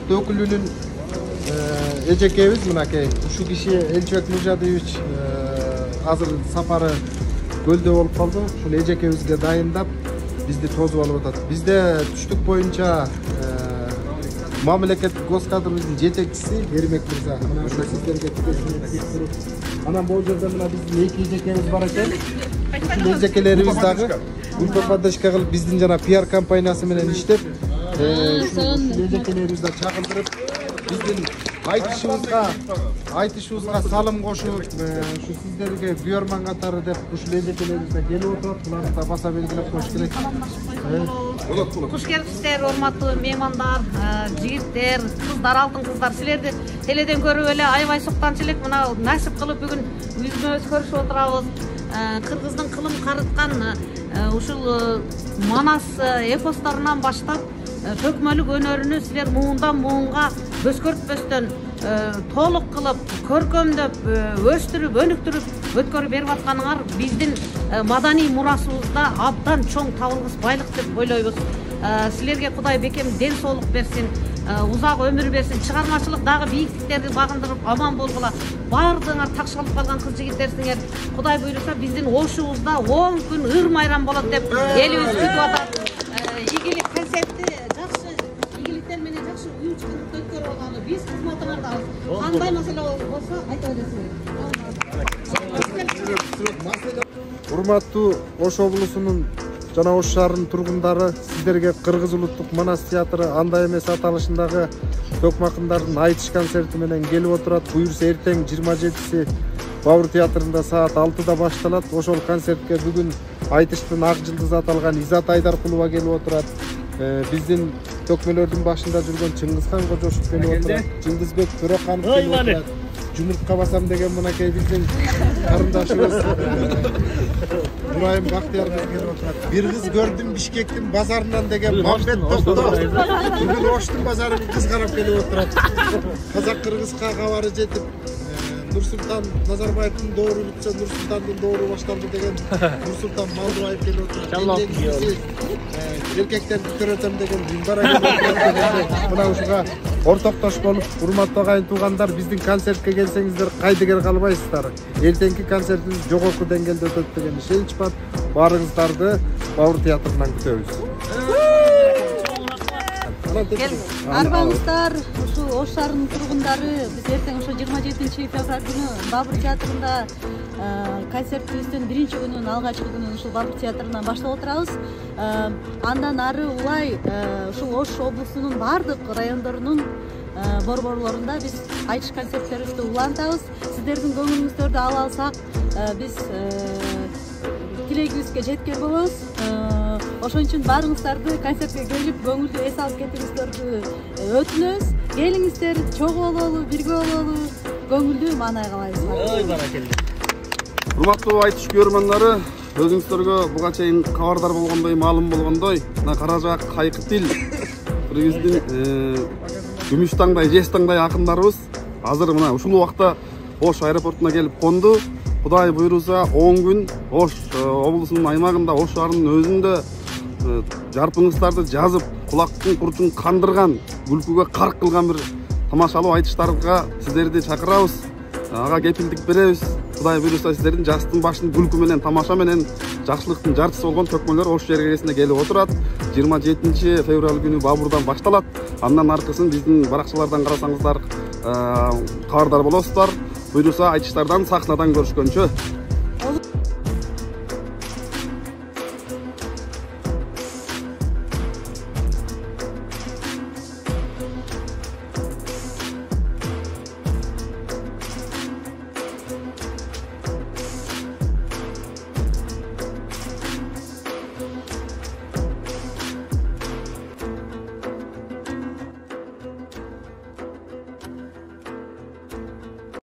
Dökülünün ecekemiz mınakey. Şu kişi Elçibek Nurjadıyevich hazır saparı gölde olup kaldı. Şu ecekemizge dayındap bizde tozup alıp atат. Bizde түштүк боюнча мамлекеттик госкадрыбыздын жетекчиси Ермек мырза. Мына ошо сиздерге туруп. Анан бул жерде мына биздин эки эжекебиз бар экен. Ушул эжекелерибиз дагы ульпа поддержка кылып биздин жана пиар компаниясы менен иштеп, ушул эжекелерибизди чакыртып биздин айтышыбызга салым кошуп, ушу сиздерге буйрман катары деп ушул эжекелерибизде келип отурат. Буларды да баса белгилеп коюш керек. Куш келипсиздер, урматтуу меймандар, жигиттер, кыздар, алтын кыздар. Силерди теледен көрүп эле аябай суктанчу элек. Мына насип кылып бүгүн үзмө өз көрүшүп отурабыз. Кыргыздын кылым карыткан ушул Манас эпостарынан баштап төкмөлүк өнөрүнү силер муундан муунга өзгөртпөстөн толук кылып, көркөмдөп, өстүрүп, өнүктүрүп өткөрүп берип атканыңар биздин маданий мурасыбызда абдан чоң табылгыс байлык деп ойлойбуз. Силерге Кудай бекем ден соолук берсин, узак өмүр берсин, чыгармачылык дагы бийиктиктерди багындырып аман болгула. Бардыгыңар такшалып калган кыз жигиттерсиңер. Кудай буйруса биздин ошубузда 10 күн ыр майрам болот деп элибиз күтүп атат. Ийгилик концертти жакшы ийгиликтер менен жакшы уюштуруп өткөрүп алалы. Биз кызматыңарда кандай маселе болсо айта бересиңер. Урматтуу Ош облусунун жана Ош шаарынын тургундары, сиздерге Кыргыз улуттук Манас театры андай эмес аталышындагы төкмө акындардын айтыш концерти менен келип отурат. Буюрса эртең 27-си Бабур театрында саат 6-да башталат. Ошол концертке бүгүн айтыштын ак жылдызы аталган Изат Айдаркулова келип отурат. Биздин төкмөлөрдүн башында жүргөн Чыңгызхан Кожошев келип отурат. Жылдызбек Төрөканов келип отурат. Жумуртка басам деген мынакей биздин карындашыбыз Бурайым Бактыярыбыз келип отурат. Бир кыз көрдүм Бишкектин базарынан деген Мамбет Токто бүгүн Оштун базарын кыз карап келип отурат. Казак-кыргызга кабары жетип, Нурсултан Назарбаевдин доору бүтсө Нурсултандын доору башталды деген Нурсултан Малдыбаев келип отурат. Эркектерди көрөтөм деген Динбара келип отурат. Мына ушуга ортоктош болуп, урматтуу агайын туугандар, биздин концертке келсеңиздер кайдыгер калбайсыздар. Эртеңки концертибиз жогорку деңгээлде өтөт деген ишенич бар. Баарыңыздарды Бабур театрынан күтөбүз. Арбаңыздар, ушул Ош шаарынын тургундары, биз эртең ошо 27-февраль күнү Бабур театрында концертибиздин биринчи күнүн, алгачкы күнүн ушул Бабур театрынан баштап отурабыз. Андан ары улай ушул Ош облусунун бардык райондорунун борборлорунда биз айтыш концерттерибизди улантабыз. Сиздердин көңүлүңүздөрдү ала алсак, биз тилегибизге жеткен болобуз. Ошон үчүн баарыңыздарды концертке келип, көңүлдүү эс алып кетиңиздерди өтүнөбүз. Келиңиздер, чогуу бололу, бирге бололу, көңүлдүү маанай каалайбыз. Ой, баракелде. Урматтуу айтыш көрөрмандары, өзүңүздөргө буга чейин кабардар болгондой, маалым болгондой, мына Каражак, Кайкы Тил биздин күмүш таңдай, жеш таңдай акындарыбыз азыр мына ушул убакта Ош аэропортуна келип конду. Кудай буйруса 10 күн Ош облусунун аймагында, Ош шаарынын өзүндө жарпыңыздарды жазып, кулактын курчун кандырган, күлкүгө карк кылган бир тамашалуу айтыштарга сиздерди чакырабыз. Ага кепилдик беребиз. Кудай буйруса сиздердин жастын башын күлкү менен, тамаша менен жакшылыктын жарчысы болгон төкмөлөр Ош жергесине келип отурат. 27 февраль күнү Бабурдан башталат. Андан аркысын биздин баракчалардан карасаңыздар кабардар болосуздар. буйруса айтыштардан сахнадан көрүшкөнчө.